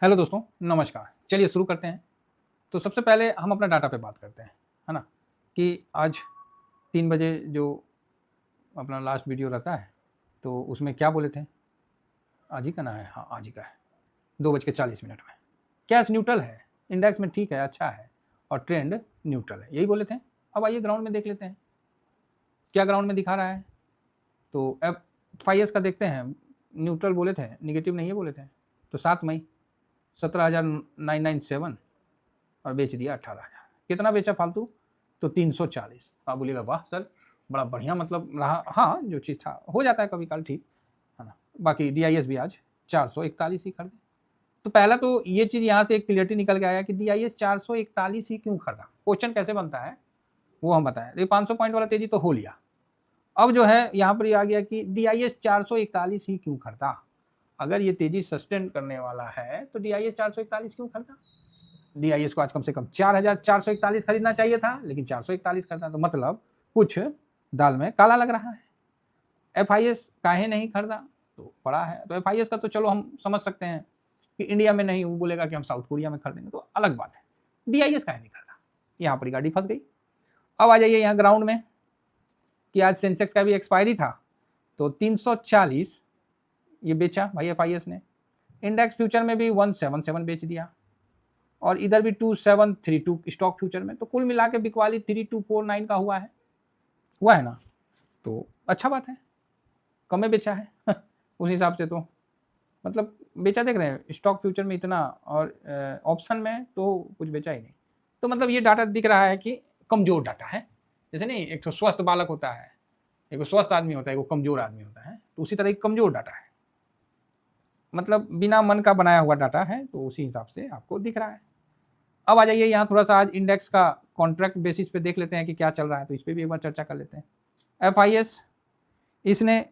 Hello दोस्तों, नमस्कार। चलिए शुरू करते हैं। तो सबसे पहले हम अपना डाटा पे बात करते हैं, है ना? कि आज 3 बजे जो अपना लास्ट वीडियो रहता है, तो उसमें क्या बोले थे? आज ही का ना है? हाँ, आज ही का है। 2:40 में। कैश न्यूट्रल है, इंडेक्स में ठीक है, अच्छा है और ट्रेंड न्यूट्रल है, यही बोले थे। अब आइए ग्राउंड में देख लेते हैं, क्या ग्राउंड में दिखा रहा है। तो FIS का देखते हैं, न्यूट्रल बोले थे, निगेटिव नहीं है बोले थे। तो 7 मई 17,997 और बेच दिया 18,000। कितना बेचा फालतू? तो 340। आप बोलिएगा वाह सर, बड़ा बढ़िया मतलब रहा। हाँ, जो चीज़ था हो जाता है कभी काल, ठीक है ना। बाकी DIS भी आज 441 ही खरीदे। तो पहला तो ये चीज़ यहाँ से एक क्लियरिटी निकल के आया कि DIS 441 ही क्यों खरीदा। क्वेश्चन कैसे बनता है वो हम बताएं। ये 500 पॉइंट वाला तेजी तो हो लिया। अब जो है यहाँ पर ये आ गया कि DIS 441 ही क्यों खरीदा। अगर ये तेजी सस्टेन करने वाला है तो DIS 441 क्यों खरीदा। DIS को आज कम से कम 4,441 खरीदना चाहिए था, लेकिन 441 खरीदा। तो मतलब कुछ दाल में काला लग रहा है। FIS काहे नहीं खरीदा? तो बड़ा है। तो FIS का तो चलो हम समझ सकते हैं कि इंडिया में नहीं, वो बोलेगा कि हम साउथ कोरिया में खरीदेंगे, तो अलग बात है। DIS काहे नहीं खरीदा? यहाँ पर गाड़ी फंस गई। अब आ जाइए यहाँ ग्राउंड में कि आज सेंसेक्स का भी एक्सपायरी था, तो 340 ये बेचा भाई FIS ने। इंडेक्स फ्यूचर में भी 177 बेच दिया और इधर भी 2732 स्टॉक फ्यूचर में। तो कुल मिला के बिकवाली 3249 का हुआ है ना। तो अच्छा बात है, कम में बेचा है उस हिसाब से तो मतलब बेचा, देख रहे हैं स्टॉक फ्यूचर में इतना और ऑप्शन में तो कुछ बेचा ही नहीं। तो मतलब ये डाटा दिख रहा है कि कमजोर डाटा है। जैसे नहीं, एक तो स्वस्थ बालक होता है, एक स्वस्थ आदमी होता है, एक कमजोर आदमी होता है, तो उसी तरह एक कमजोर डाटा है, मतलब बिना मन का बनाया हुआ डाटा है, तो उसी हिसाब से आपको दिख रहा है। अब आ जाइए यहाँ थोड़ा सा आज इंडेक्स का कॉन्ट्रैक्ट बेसिस पे देख लेते हैं कि क्या चल रहा है, तो इस पर भी एक बार चर्चा कर लेते हैं। FIS इसने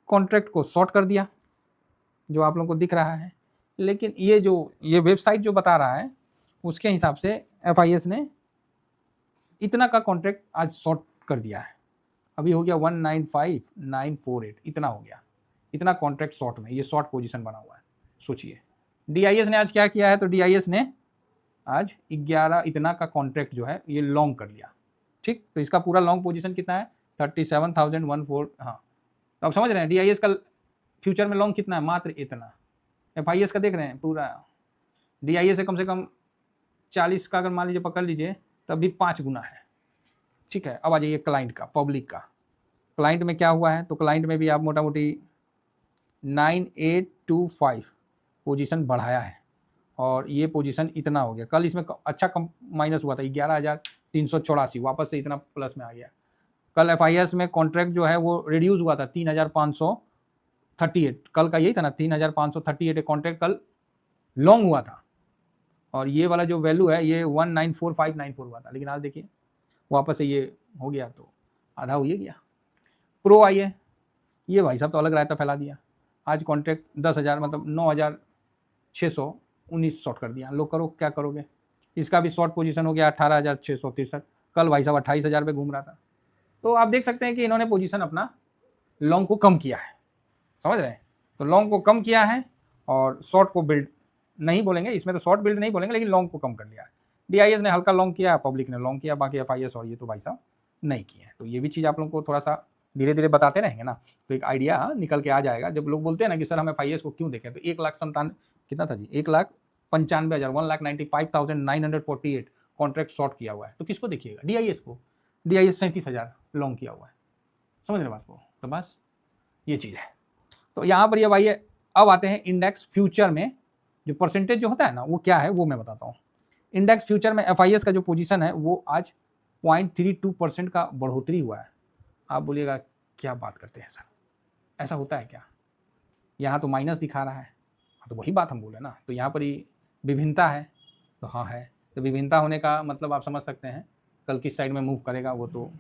कॉन्ट्रैक्ट को शॉर्ट कर दिया जो आप लोगों को दिख रहा है, लेकिन ये वेबसाइट जो बता रहा है उसके हिसाब से FIS ने इतना का कॉन्ट्रैक्ट आज शॉर्ट कर दिया है। अभी हो गया 195948, इतना हो गया, इतना कॉन्ट्रैक्ट शॉर्ट में, ये शॉर्ट पोजीशन बना हुआ है। सोचिए DIS ने आज क्या किया है। तो DIS ने आज 11 इतना का कॉन्ट्रैक्ट जो है ये लॉन्ग कर लिया, ठीक। तो इसका पूरा लॉन्ग पोजीशन कितना है? 37,014। हाँ, तो आप समझ रहे हैं DIS का फ्यूचर में लॉन्ग कितना है? मात्र इतना। FIS का देख रहे हैं पूरा, DIS से कम 40 का अगर मान लीजिए पकड़ लीजिए, तब भी 5 गुना है, ठीक है। अब आ जाइए क्लाइंट का, पब्लिक का। क्लाइंट में क्या हुआ है? तो क्लाइंट में भी आप मोटा मोटी 9825 पोजीशन बढ़ाया है और ये पोजीशन इतना हो गया। कल इसमें अच्छा कम माइनस हुआ था, 11,384, वापस से इतना प्लस में आ गया। कल FIS में कॉन्ट्रैक्ट जो है वो रिड्यूस हुआ था 3,538, कल का यही था ना, 3,538 कॉन्ट्रैक्ट कल लॉन्ग हुआ था और ये वाला जो वैल्यू है ये 194594 हुआ था, लेकिन आज देखिए वापस से ये हो गया, तो आधा हो ही गया। प्रो आइए, ये भाई साहब तो अलग रायता फैला दिया। आज कॉन्ट्रैक्ट 10,000 मतलब 9,619 शॉर्ट कर दिया। लोग करो क्या करोगे। इसका भी शॉर्ट पोजीशन हो गया 18,663। कल भाई साहब 28,000 पे घूम रहा था। तो आप देख सकते हैं कि इन्होंने पोजीशन अपना लॉन्ग को कम किया है, समझ रहे हैं। तो लॉन्ग को कम किया है और शॉर्ट को बिल्ड नहीं बोलेंगे, इसमें तो शॉर्ट बिल्ड नहीं बोलेंगे, लेकिन लॉन्ग को कम कर लिया है। DIS ने हल्का लॉन्ग किया, पब्लिक ने लॉन्ग किया, बाकी FIS और ये तो भाई साहब नहीं किए हैं। तो ये भी चीज़ आप लोगों को थोड़ा सा धीरे धीरे बताते रहेंगे ना, तो एक आइडिया निकल के आ जाएगा। जब लोग बोलते हैं ना कि सर हम FIS को क्यों देखें, तो 1,97,000 कितना था जी, 1,95,000 1,95,948 कॉन्ट्रैक्ट शॉर्ट किया हुआ है। तो किसको देखिएगा? DIS को। DIS 37,000 लॉन्ग किया हुआ है, समझ रहे बात को। तो बस ये चीज़ है। तो यहाँ पर ये भाई अब आते हैं इंडेक्स फ्यूचर में जो परसेंटेज जो होता है ना, वो क्या है वो मैं बताता हूँ। इंडेक्स फ्यूचर में FIS का जो पोजीशन है वो आज 0.32% का बढ़ोतरी हुआ है। आप बोलिएगा क्या बात करते हैं सर, ऐसा होता है क्या? यहाँ तो माइनस दिखा रहा है। तो वही बात हम बोले ना, तो यहाँ पर ही विभिन्नता है। तो हाँ है, तो विभिन्नता होने का मतलब आप समझ सकते हैं कल किस साइड में मूव करेगा वो तो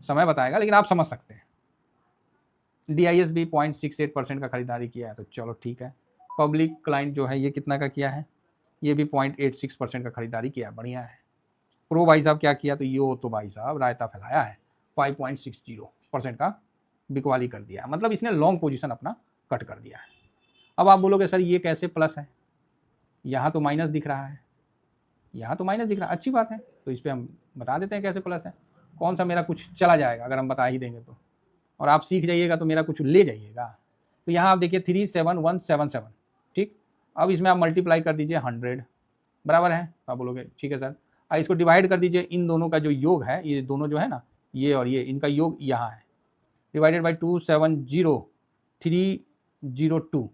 समय बताएगा, लेकिन आप समझ सकते हैं। DIS भी 0.68% का खरीदारी किया है, तो चलो ठीक है। पब्लिक क्लाइंट जो है ये कितना का किया है? ये भी 0.86% का खरीदारी किया है, बढ़िया है। प्रो भाई साहब क्या किया? तो यो तो भाई साहब रायता फैलाया है, 5.60% का बिकवाली कर दिया, मतलब इसने लॉन्ग पोजीशन अपना कट कर दिया है। अब आप बोलोगे सर ये कैसे प्लस है? यहाँ तो माइनस दिख रहा है, यहाँ तो माइनस दिख रहा है, अच्छी बात है। तो इस पर हम बता देते हैं कैसे प्लस है, कौन सा मेरा कुछ चला जाएगा अगर हम बता ही देंगे तो, और आप सीख जाइएगा तो मेरा कुछ ले जाइएगा। तो यहाँ आप देखिए 37177, ठीक। अब इसमें आप मल्टीप्लाई कर दीजिए 100, बराबर है। तो आप बोलोगे ठीक है सर। अब इसको डिवाइड कर दीजिए, इन दोनों का जो योग है, ये दोनों जो है ना, ये और ये, इनका योग यहाँ है, डिवाइडेड बाई 270302,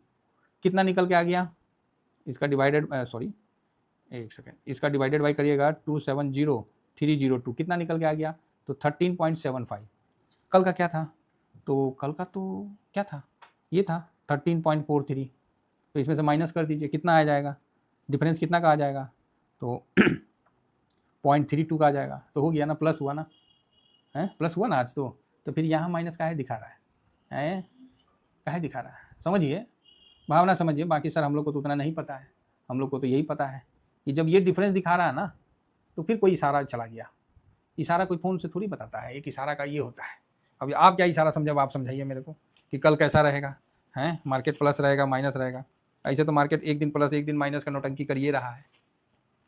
कितना निकल के आ गया इसका डिवाइडेड, सॉरी एक सेकेंड, इसका डिवाइडेड बाई करिएगा 270302, कितना निकल के आ गया, तो 13.75। कल का क्या था, तो कल का तो क्या था, ये था 13.43। तो इसमें से माइनस कर दीजिए, कितना आ जाएगा, डिफरेंस कितना का आ जाएगा, तो 0.32 का आ जाएगा। तो हो गया ना, प्लस हुआ ना, है प्लस हुआ ना आज। तो फिर यहाँ माइनस काहे दिखा रहा है, काहे दिखा रहा है, समझिए, भावना समझिए। बाकी सर हम लोग को तो उतना नहीं पता है, हम लोग को तो यही पता है कि जब ये डिफरेंस दिखा रहा है ना, तो फिर कोई इशारा चला गया। इशारा कोई फ़ोन से थोड़ी बताता है, एक इशारा का ये होता है। अब आप क्या इशारा समझे, आप समझाइए मेरे को कि कल कैसा रहेगा, हैं मार्केट प्लस रहेगा माइनस रहेगा। ऐसे तो मार्केट एक दिन प्लस एक दिन माइनस का नौटंकी कर ही रहा है,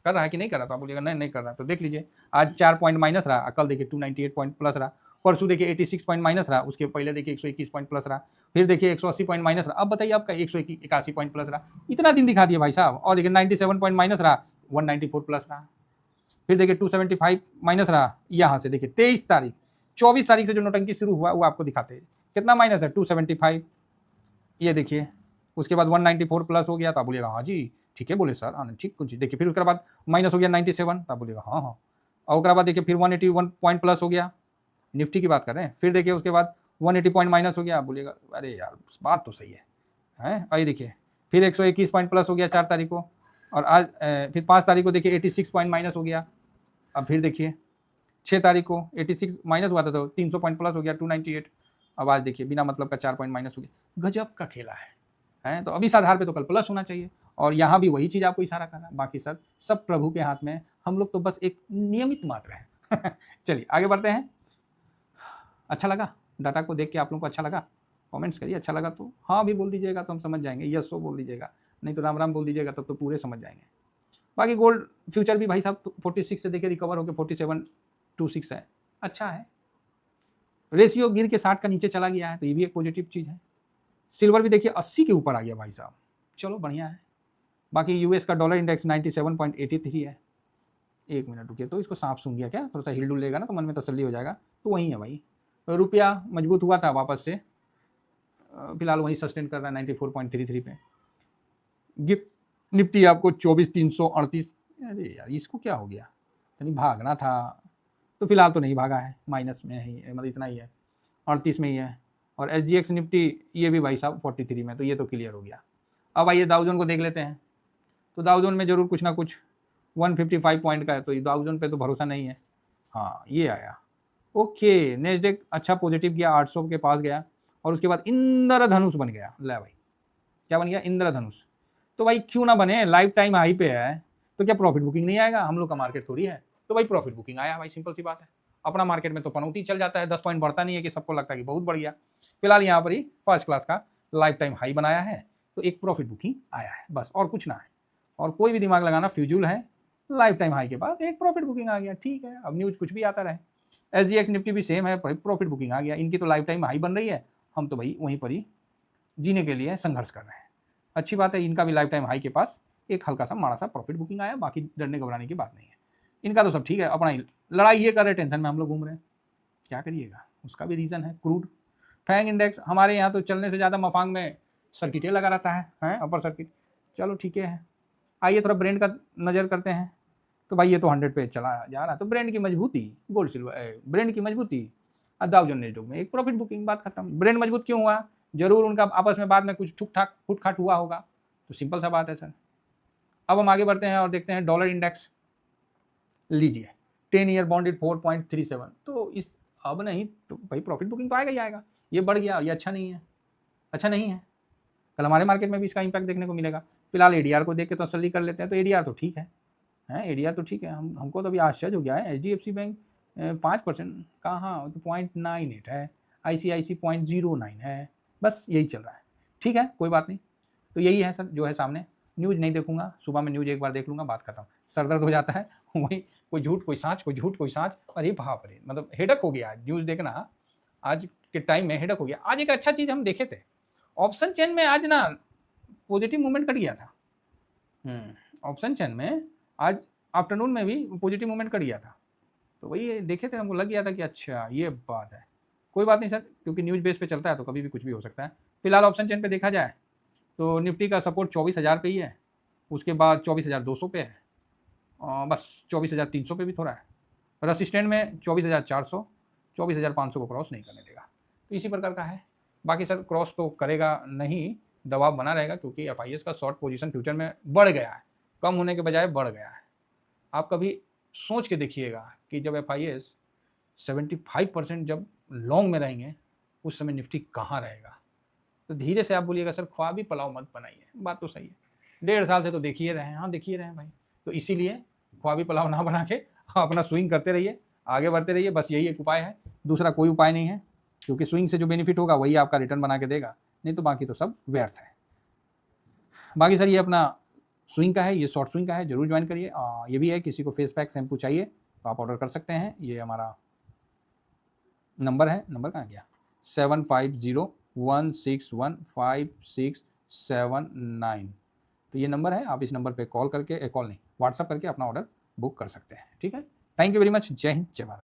कर रहा है कि नहीं कर रहा। तो आप बोलिएगा नहीं कर रहा, तो देख लीजिए आज 4 पॉइंट माइनस रहा, कल देखिए 298 पॉइंट प्लस रहा, परसों देखिए 86 पॉइंट माइनस रहा, उसके पहले देखिए 121 पॉइंट प्लस रहा, फिर देखिए 180 पॉइंट माइनस रहा। अब बताइए आपका 181 पॉइंट प्लस रहा, इतना दिन दिखा दिया भाई साहब। और देखिए 97 पॉइंट माइनस रहा, 194 प्लस रहा, फिर देखिए 275 माइनस रहा। यहाँ से देखिए 23 तारीख 24 तारीख से जो नोटंकी शुरू हुआ वो आपको दिखाते हैं कितना माइनस है, 275, ये देखिए। उसके बाद 194 प्लस हो गया, तो आप बोलिएगा हाँ जी ठीक है बोले सर, हाँ ठीक कुछ देखिए। फिर उसके बाद माइनस हो गया 97, तो आप बोलिएगा हाँ हाँ। और उसके बाद देखिए फिर 181 पॉइंट प्लस हो गया, निफ्टी की बात कर रहे हैं। फिर देखिए उसके बाद 180 पॉइंट माइनस हो गया, आप बोलिएगा अरे यार बात तो सही है। और ये देखिए फिर 121 पॉइंट प्लस हो गया 4 तारीख को, और आज फिर 5 तारीख को देखिए 86 पॉइंट माइनस हो गया। अब फिर देखिए 6 तारीख को 86 माइनस हुआ था, तो 300 पॉइंट प्लस हो गया 298। अब आज देखिए बिना मतलब का 4 पॉइंट माइनस हो गया। गजब का खेला है। तो अब इस आधार पे तो कल प्लस होना चाहिए, और यहाँ भी वही चीज़ आपको इशारा कर रहा है। बाकी सर सब प्रभु के हाथ में, हम लोग तो बस एक नियमित मात्र हैं। चलिए आगे बढ़ते हैं। अच्छा लगा डाटा को देख के, आप लोगों को अच्छा लगा, कमेंट्स करिए। अच्छा लगा तो हाँ भी बोल दीजिएगा, तो हम समझ जाएंगे, यस वो बोल दीजिएगा, नहीं तो राम राम बोल दीजिएगा, तब तो पूरे समझ जाएंगे। बाकी गोल्ड फ्यूचर भी भाई साहब 46 से देखिए रिकवर होकर 4726 है, अच्छा है। रेशियो गिर के 60 का नीचे चला गया है, तो ये भी एक पॉजिटिव चीज़ है। सिल्वर भी देखिए 80 के ऊपर आ गया भाई साहब, चलो बढ़िया है। बाकी यूएस का डॉलर इंडेक्स 97.83 है। एक मिनट रुकिए, तो इसको सांप सूंघ गया क्या, थोड़ा सा हिल डुल लेगा ना तो मन में तसल्ली हो जाएगा। तो वही है भाई, रुपया मजबूत हुआ था वापस से, फिलहाल वही सस्टेन कर रहा है 94.33 पे। गिफ्ट निफ्टी आपको 24,338, अरे यार इसको क्या हो गया, यानी भागना था, तो फिलहाल तो नहीं भागा है, माइनस में ही मतलब इतना ही है, 38 में ही है। और SGX निफ्टी ये भी भाई साहब 43 में, तो ये तो क्लियर हो गया। अब आइए दाउ जोन को देख लेते हैं। तो दाउ जोन में जरूर कुछ ना कुछ 155 पॉइंट का है, तो दाउ जोन पे तो भरोसा नहीं है। हाँ ये आया, ओके। नेस्डेक अच्छा पॉजिटिव गया, 800 के पास गया, और उसके बाद इंद्रधनुष बन गया। ले भाई क्या बन गया, इंद्रधनुष। तो भाई क्यों ना बने, लाइफ टाइम हाई पे है, तो क्या प्रॉफिट बुकिंग नहीं आएगा, हम लोग का मार्केट थोड़ी है। तो भाई प्रॉफिट बुकिंग आया भाई, सिंपल सी बात है। अपना मार्केट में तो पनौती चल जाता है, 10 पॉइंट बढ़ता नहीं है कि सबको लगता है कि बहुत बढ़ गया। फिलहाल यहाँ पर ही फर्स्ट क्लास का लाइफ टाइम हाई बनाया है, तो एक प्रॉफिट बुकिंग आया है, बस और कुछ ना है। और कोई भी दिमाग लगाना फ्यूजूल है, लाइफ टाइम हाई के बाद एक प्रॉफिट बुकिंग आ गया, ठीक है। अब न्यूज कुछ भी आता रहे। SGX निफ्टी भी सेम है, प्रॉफिट बुकिंग आ गया, इनकी तो लाइफ टाइम हाई बन रही है, हम तो भाई वहीं पर ही जीने के लिए संघर्ष कर रहे हैं। अच्छी बात है, इनका भी लाइफ टाइम हाई के पास एक हल्का सा माड़ा सा प्रॉफिट बुकिंग आया, बाकी डरने घबराने की बात नहीं है। इनका तो सब ठीक है, अपना लड़ाई ये कर रहे, टेंशन में हम लोग घूम रहे हैं, क्या करिएगा। उसका भी रीज़न है क्रूड। फैंग इंडेक्स हमारे यहाँ तो चलने से ज़्यादा मफांग में सर्किटें लगा रहता है अपर सर्किट। चलो ठीक है। आइए थोड़ा ब्रेंड का नज़र करते हैं। तो भाई ये तो 100 पे चला जा रहा, तो ब्रेंड की मजबूती, गोल्ड सिल्वर ब्रेंड की मजबूती, दाउ जोन्स नेस्डैक में एक प्रॉफिट बुकिंग, बात खत्म। ब्रेंड मजबूत क्यों हुआ, जरूर उनका आपस में बाद में कुछ ठुक ठाक फुटखाट हुआ होगा, तो सिंपल सा बात है सर। अब हम आगे बढ़ते हैं और देखते हैं डॉलर इंडेक्स। लीजिए 10 ईयर बॉन्डेड 4.37, तो इस अब नहीं तो भाई प्रॉफिट बुकिंग तो आएगा ही आएगा। ये बढ़ गया, ये अच्छा नहीं है, अच्छा नहीं है। कल हमारे मार्केट में भी इसका इंपैक्ट देखने को मिलेगा। फिलहाल एडीआर को देख के तसल्ली कर लेते हैं। तो एडीआर तो ठीक है, एडीआर तो ठीक है। हमको तो अभी आश्चर्य हो गया है, HDFC बैंक 5% कहाँ, तो 0.98 है, ICICI 0.09 है, बस यही चल रहा है। ठीक है कोई बात नहीं, तो यही है सर जो है सामने। न्यूज़ नहीं देखूंगा, सुबह में न्यूज़ एक बार देख लूँगा, बात खत्म। सर दर्द हो जाता है वही कोई झूठ कोई साँच, कोई झूठ कोई साँच। अरे बाप रे! मतलब हेडेक हो गया न्यूज़ देखना, आज के टाइम में हेडेक हो गया। आज एक अच्छा चीज़ हम देखे थे, ऑप्शन चेन में आज ना पॉजिटिव मूवमेंट कट गया था। ऑप्शन चेन में आज आफ्टरनून में भी पॉजिटिव मूवमेंट कट गया था। तो वही देखे थे, हमको लग गया था कि अच्छा ये बात है। कोई बात नहीं सर, क्योंकि न्यूज़ बेस पे चलता है तो कभी भी कुछ भी हो सकता है। फिलहाल ऑप्शन चेन पे देखा जाए तो निफ्टी का सपोर्ट 24,000 पे ही है, उसके बाद 24,200 पे है, बस 24,300 पे भी थोड़ा है। रसिस्टेंट में 24,400, 24,500 को क्रॉस नहीं करने देगा। तो इसी प्रकार का है। बाकी सर क्रॉस तो करेगा नहीं, दबाव बना रहेगा, क्योंकि एफआईएस का शॉर्ट पोजीशन फ्यूचर में बढ़ गया है, कम होने के बजाय बढ़ गया है। आप कभी सोच के देखिएगा कि जब एफआईएस 75% जब लॉन्ग में रहेंगे, उस समय निफ्टी कहाँ रहेगा। तो धीरे से आप बोलिएगा सर ख्वाबी पुलाव मत बनाइए, बात तो सही है। 1.5 साल से तो देख ही रहे हैं, हाँ देख ही रहे हैं भाई। तो इसीलिए ख्वाबी पुलाव ना बना के अपना स्विंग करते रहिए, आगे बढ़ते रहिए, बस यही एक उपाय है, दूसरा कोई उपाय नहीं है। क्योंकि स्विंग से जो बेनिफिट होगा वही आपका रिटर्न बना के देगा, नहीं तो बाकी तो सब व्यर्थ है। बाकी सर ये अपना स्विंग का है, ये शॉर्ट स्विंग का है, जरूर ज्वाइन करिए। ये भी है, किसी को फेस पैक शैम्पू चाहिए तो आप ऑर्डर कर सकते हैं। ये हमारा नंबर है, नंबर कहाँ गया, 7501615679। तो ये नंबर है, आप इस नंबर पे कॉल करके, कॉल नहीं व्हाट्सअप करके अपना ऑर्डर बुक कर सकते हैं। ठीक है, थैंक यू वेरी मच, जय हिंद जय भारत।